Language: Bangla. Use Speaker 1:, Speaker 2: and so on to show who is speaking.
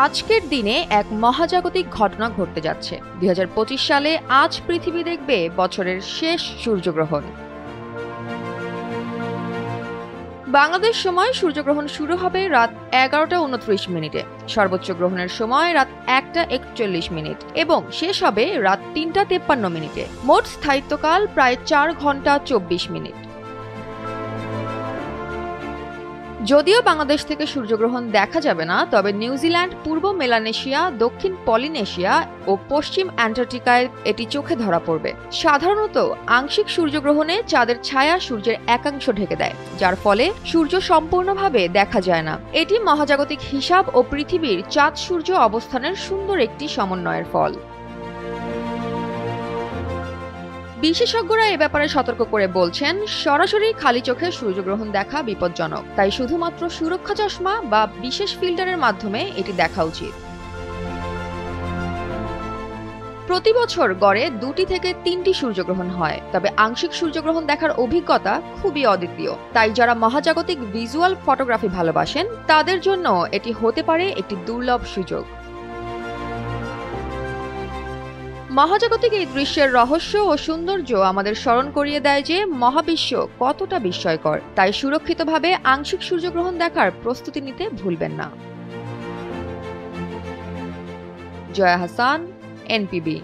Speaker 1: আজকের দিনে এক মহাজাগতিক ঘটনা ঘটতে যাচ্ছে। ২০২৫ সালে আজ পৃথিবী দেখবে বছরের শেষ সূর্যগ্রহণ। বাংলাদেশ সময় সূর্যগ্রহণ শুরু হবে রাত ১১টা ২৯ মিনিটে, সর্বোচ্চ গ্রহণের সময় রাত ১টা ৪১ মিনিট এবং শেষ হবে রাত ৩টা ৫৩ মিনিটে। মোট স্থায়িত্বকাল প্রায় ৪ ঘন্টা ২৪ মিনিট। যদিও বাংলাদেশ থেকে সূর্যগ্রহণ দেখা যাবে না, তবে নিউজিল্যান্ড, পূর্ব মেলানেশিয়া, দক্ষিণ পলিনেশিয়া ও পশ্চিম অ্যান্টার্কটিকায় এটি চোখে ধরা পড়বে। সাধারণত আংশিক সূর্যগ্রহণে চাঁদের ছায়া সূর্যের একাংশ ঢেকে দেয়, যার ফলে সূর্য সম্পূর্ণভাবে দেখা যায় না। এটি মহাজাগতিক হিসাব ও পৃথিবীর চাঁদ সূর্য অবস্থানের সুন্দর একটি সমন্বয়ের ফল। বিশেষজ্ঞরা এ ব্যাপারে সতর্ক করে বলছেন, সরাসরি খালি চোখে সূর্যগ্রহণ দেখা বিপজ্জনক, তাই শুধুমাত্র সুরক্ষা চশমা বা বিশেষ ফিল্টারের মাধ্যমে এটি দেখা উচিত। প্রতি বছর গড়ে ২টি থেকে ৩টি সূর্যগ্রহণ হয়, তবে আংশিক সূর্যগ্রহণ দেখার অভিজ্ঞতা খুবই অদ্বিতীয়। তাই যারা মহাজাগতিক ভিজুয়াল ফটোগ্রাফি ভালোবাসেন, তাদের জন্য এটি হতে পারে একটি দুর্লভ সুযোগ। মহাজাগতিক এই দৃশ্যের রহস্য ও সৌন্দর্য আমাদের স্মরণ করিয়ে দেয় যে মহাবিশ্ব কতটা বিস্ময়কর। তাই সুরক্ষিতভাবে আংশিক সূর্যগ্রহণ দেখার প্রস্তুতি নিতে ভুলবেন না। জয়া হাসান, এনপিবি।